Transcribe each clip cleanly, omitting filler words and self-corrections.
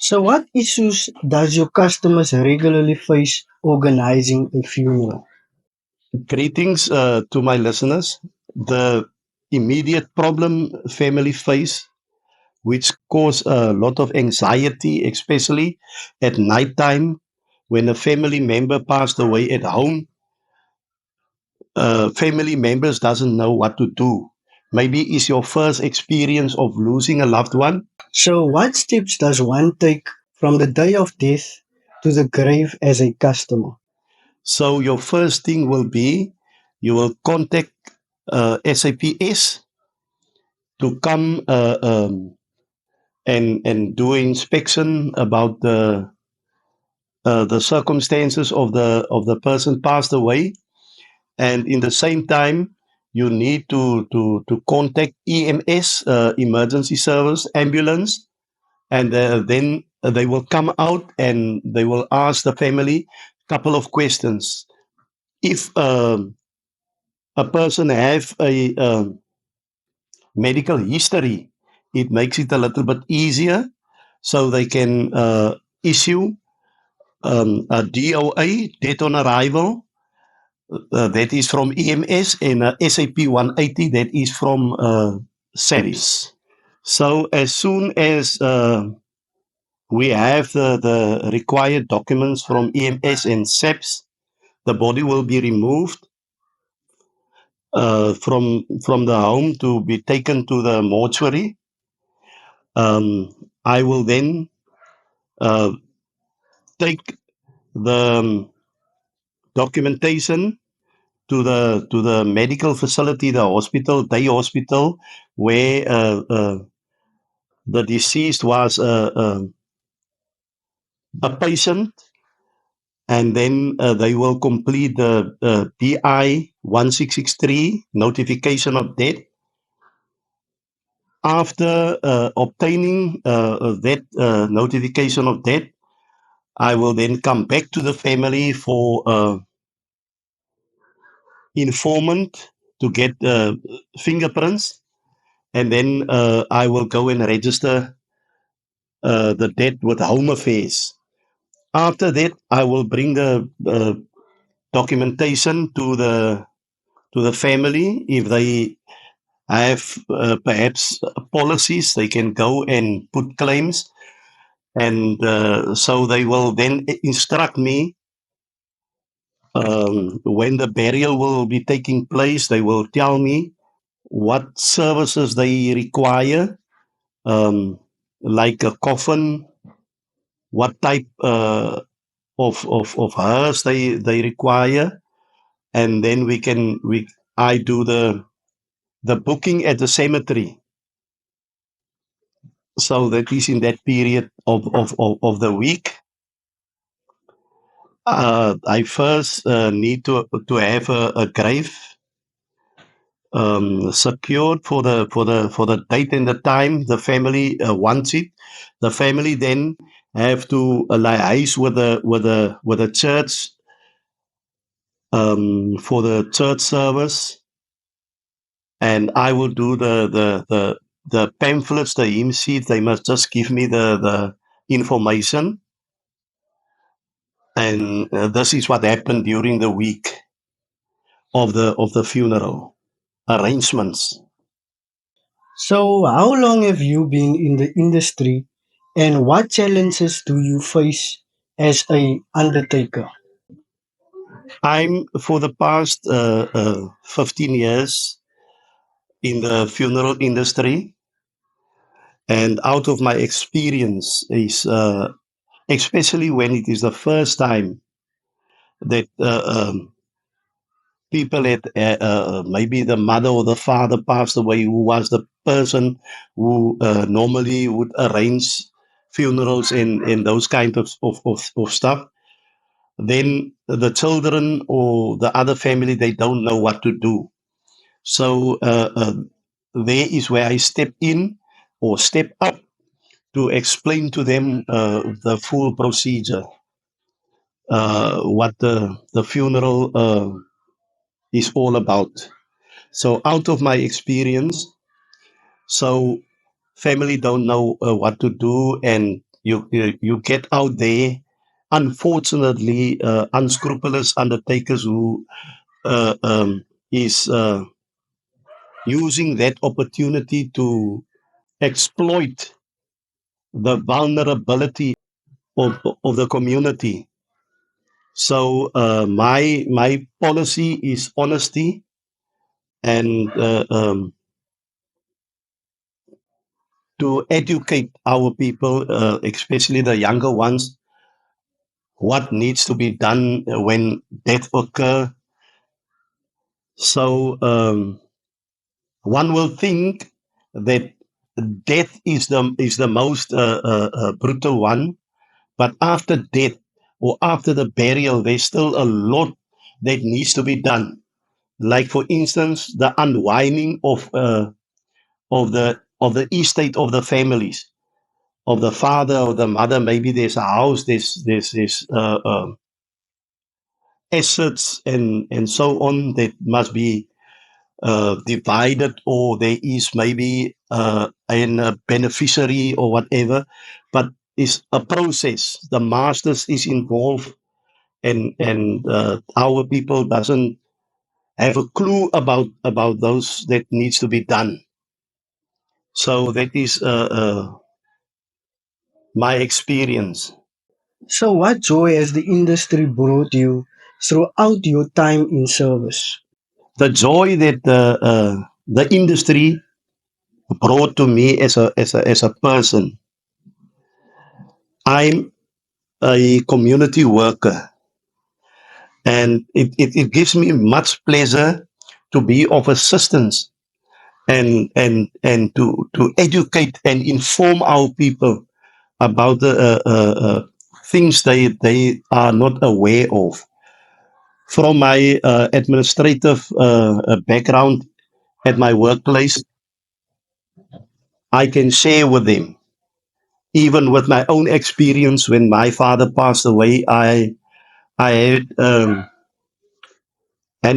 So, what issues does your customers regularly face organizing a funeral? Greetings to my listeners. The immediate problem family face, which cause a lot of anxiety, especially at nighttime when a family member passed away at home. Family members doesn't know what to do. Maybe it's your first experience of losing a loved one. So, what steps does one take from the day of death to the grave as a customer? So your first thing will be you will contact SAPS to come and do inspection about the circumstances of the person passed away, and in the same time you need to contact EMS, emergency service ambulance, and then they will come out and they will ask the family a couple of questions. If a person have a medical history, it makes it a little bit easier, so they can issue a DOA, death on arrival, that is from EMS, and SAP 180, that is from SARIS. So as soon as we have the required documents from EMS and SAPS, the body will be removed from the home to be taken to the mortuary. I will then uh, take the documentation to the medical facility, the hospital, day hospital, where the deceased was a patient, and then they will complete the PI 1663 notification of death. After obtaining that notification of death, I will then come back to the family for informant to get fingerprints, and then I will go and register the debt with Home Affairs. After that, I will bring the documentation to the family. If they have perhaps policies, they can go and put claims, and so they will then instruct me when the burial will be taking place. They will tell me what services they require, um, like a coffin, what type of hearse they require, and then we I do the booking at the cemetery. So that is in that period of the week. I first need to have a grave secured for the date and the time the family wants it. The family then have to liaise with the church for the church service, and I will do the pamphlets, the hymn sheet. They must just give me the information, and this is what happened during the week of the funeral arrangements. So, how long have you been in the industry and what challenges do you face as a undertaker? I'm for the past 15 years in the funeral industry, and out of my experience is especially when it is the first time that people had maybe the mother or the father passed away, who was the person who normally would arrange funerals and those kind of stuff. Then the children or the other family, they don't know what to do. So there is where I step in or step up to explain to them the full procedure, what the funeral is all about. So out of my experience, so family don't know what to do, and you get out there. Unfortunately, unscrupulous undertakers who is using that opportunity to exploit the vulnerability of the community. So my policy is honesty and to educate our people, especially the younger ones, what needs to be done when death occur. So one will think that death is the most brutal one, but after death or after the burial, there's still a lot that needs to be done. Like for instance, the unwinding of the estate of the families of the father or the mother. Maybe there's a house, there's assets and so on that must be divided, or there is maybe a beneficiary or whatever, but it's a process. The masters is involved, and our people doesn't have a clue about those that needs to be done. So that is my experience. So, what joy has the industry brought you throughout your time in service? The joy that the industry brought to me as a person. I'm a community worker, and it gives me much pleasure to be of assistance and to educate and inform our people about the things they are not aware of. From my administrative background at my workplace, I can share with them. Even with my own experience, when my father passed away, I had an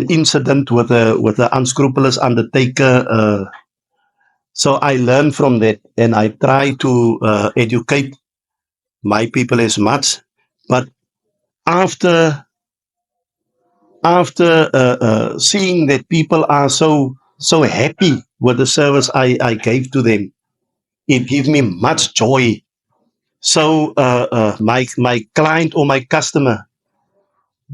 incident with a unscrupulous undertaker. So I learned from that, and I try to educate my people as much. But after seeing that people are so happy with the service I gave to them, it gives me much joy. So my client or my customer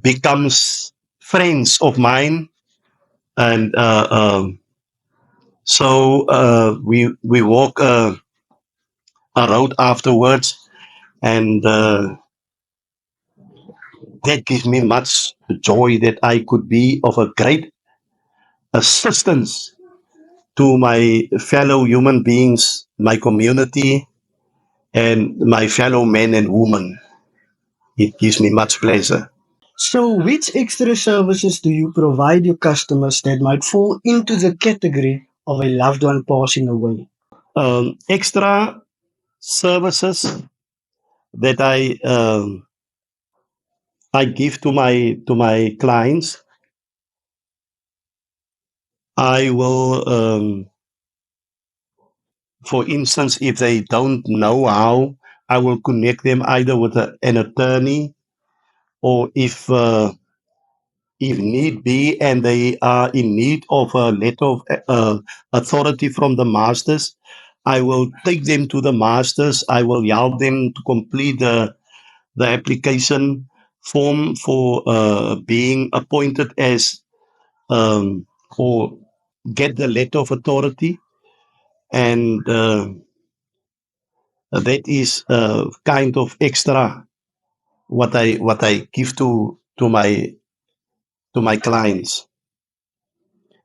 becomes friends of mine, and so we walk a road afterwards, and that gives me much joy that I could be of a great assistance to my fellow human beings, my community, and my fellow men and women. It gives me much pleasure. So, which extra services do you provide your customers that might fall into the category of a loved one passing away? Extra services that I give to my clients. I will, for instance, if they don't know how, I will connect them either with an attorney, or if need be, and they are in need of a letter of authority from the masters, I will take them to the masters. I will help them to complete the application form for being appointed as or get the letter of authority, and that is kind of extra what I give to my clients.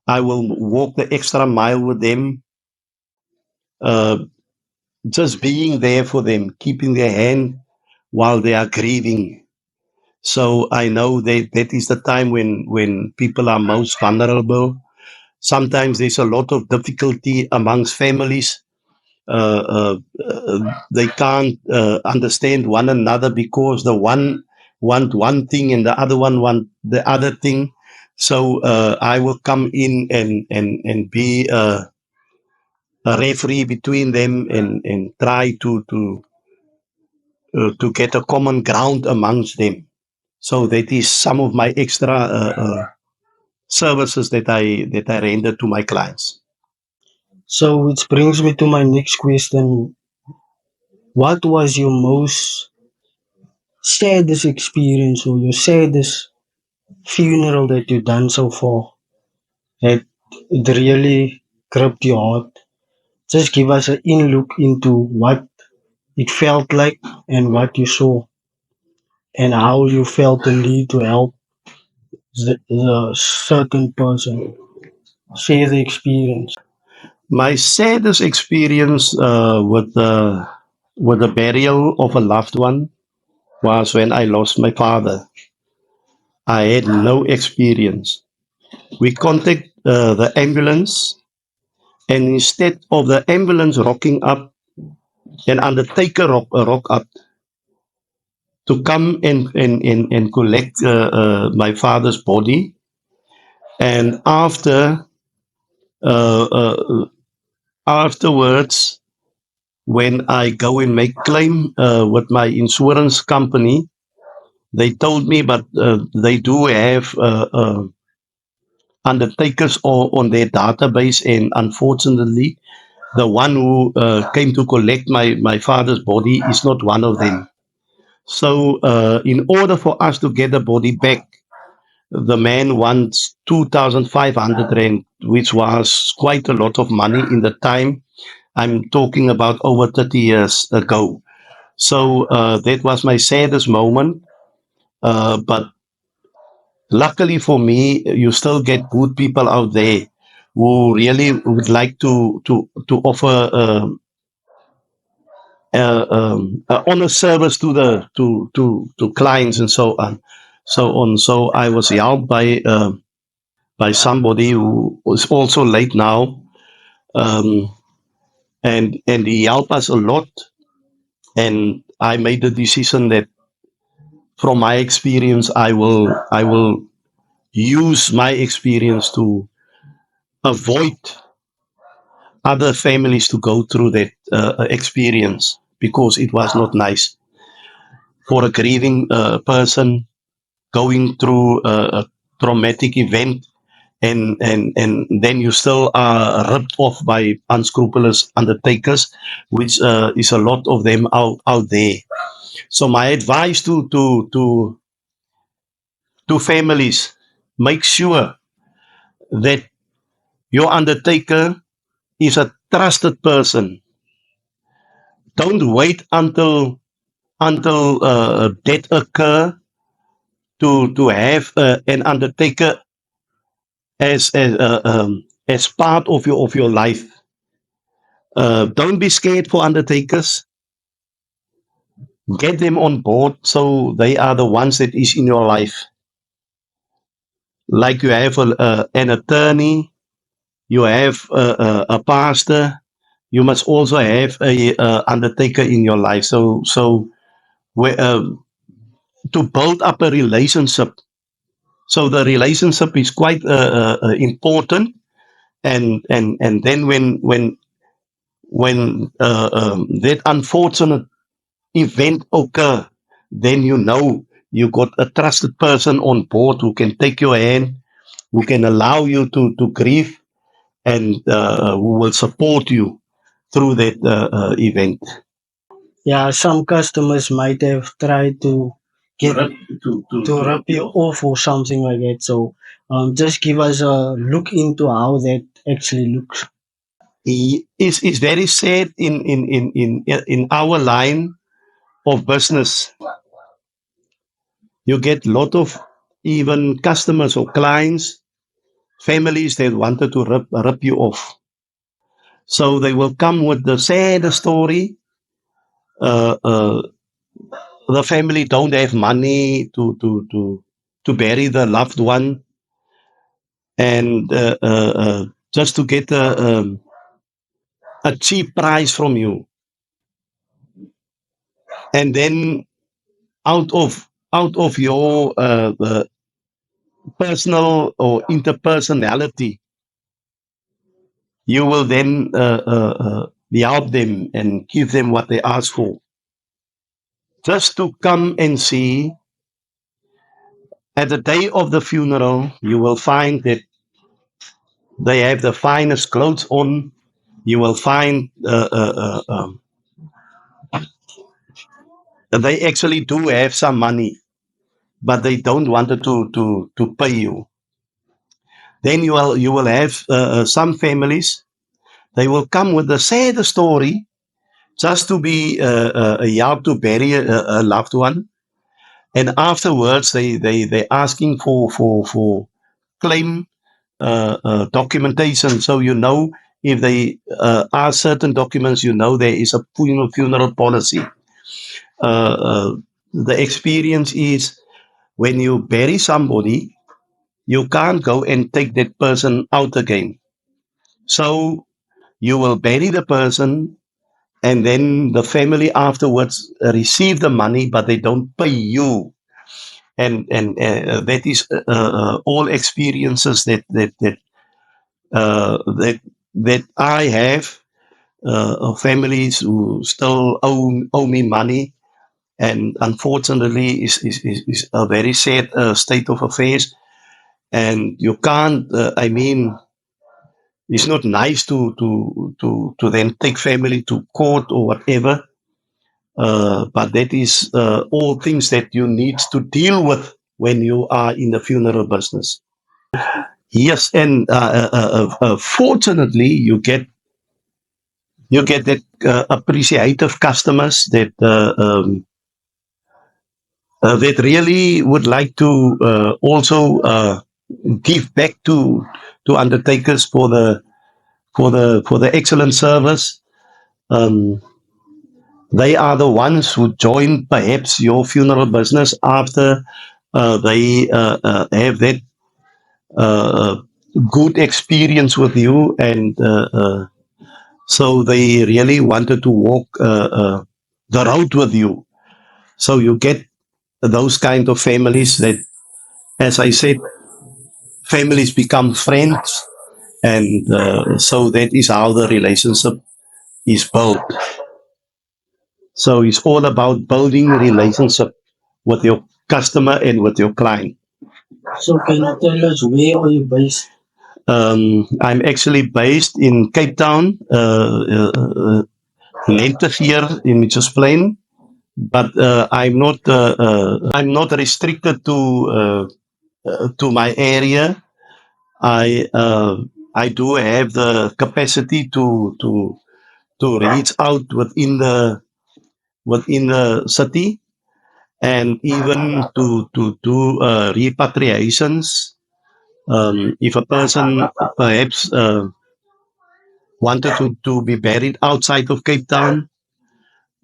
I will walk the extra mile with them, uh, just being there for them, keeping their hand while they are grieving. So I know that that is the time when people are most vulnerable. Sometimes there's a lot of difficulty amongst families. They can't understand one another because the one want one thing and the other one want the other thing. So I will come in and be a referee between them, and try to to get a common ground amongst them. So that is some of my extra services that I render to my clients. So, which brings me to my next question. What was your most saddest experience or your saddest funeral that you've done so far that it really gripped your heart? Just give us an in look into what it felt like and what you saw and how you felt the need to help the certain person. Share the experience. My saddest experience with the burial of a loved one was when I lost my father. I had no experience. We contacted the ambulance, and instead of the ambulance rocking up, an undertaker rock up to come and collect my father's body. And uh, uh, afterwards, when I go and make claim with my insurance company, they told me, but they do have undertakers on their database, and unfortunately, the one who came to collect my father's body is not one of them. So, in order for us to get the body back, the man wants 2,500 rand, which was quite a lot of money in the time. I'm talking about over 30 years ago. So that was my saddest moment. But luckily for me, you still get good people out there who really would like to offer honor service to the to clients and so on, so on. So I was helped by somebody who is also late now, um, and he helped us a lot. And I made the decision that from my experience, I will use my experience to avoid other families to go through that experience, because it was not nice for a grieving person going through a traumatic event, and then you still are ripped off by unscrupulous undertakers, which is a lot of them out there. So my advice to families: make sure that your undertaker is a trusted person. Don't wait until death occur to have an undertaker as part of your life. Don't be scared for undertakers. Get them on board so they are the ones that is in your life. Like you have an attorney, you have a pastor. You must also have a undertaker in your life. So where, to build up a relationship. So the relationship is quite important. And then when that unfortunate event occur, then you know you got a trusted person on board who can take your hand, who can allow you to grieve, and who will support you through that event. Yeah, some customers might have tried to get to rip you off or something like that. So, just give us a look into how that actually looks. It's very sad in our line of business. You get a lot of even customers or clients, families that wanted to rip you off. So they will come with the sad story. Uh, uh, the family don't have money to bury the loved one, and just to get a cheap price from you, and then out of your personal or interpersonality, you will then help them and give them what they ask for. just to come and see. At the day of the funeral, you will find that they have the finest clothes on. You will find they actually do have some money, but they don't want to pay you. Then you will have some families. They will come with a sad story just to be a help to bury a loved one, and afterwards they asking for claim documentation. So if they are certain documents, there is a funeral policy. The experience is when you bury somebody, you can't go and take that person out again. So you will bury the person, and then the family afterwards receive the money, but they don't pay you. And that is all experiences that I have. Of families who still owe me money, and unfortunately is a very sad state of affairs. And you can't. I mean, it's not nice to then take family to court or whatever. But that is all things that you need to deal with when you are in the funeral business. Yes, and fortunately, you get that appreciative customers that really would like to also give back to undertakers for the excellent service. Um, they are the ones who join perhaps your funeral business after they have that uh, good experience with you, and so they really wanted to walk the road with you. So you get those kind of families that, as I said, families become friends, and so that is how the relationship is built. So it's all about building a relationship with your customer and with your client. So can you tell us where are you based? I'm actually based in Cape Town, Lentegeur in Mitchells Plain, but I'm not restricted to my area. I do have the capacity to reach out within the city, and even to do repatriations. If a person perhaps wanted to be buried outside of Cape Town,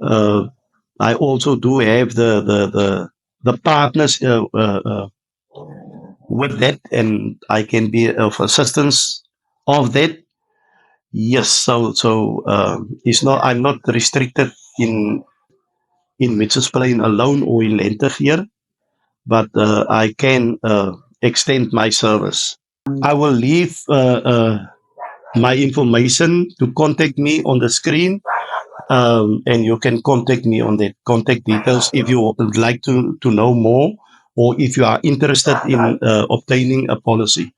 uh, I also do have the partners with that, and I can be of assistance of that. Yes, so it's not. I'm not restricted in Mitchells Plain alone or in Lentegeur, but I can extend my service. I will leave my information to contact me on the screen, and you can contact me on the contact details if you would like to know more, or if you are interested in obtaining a policy.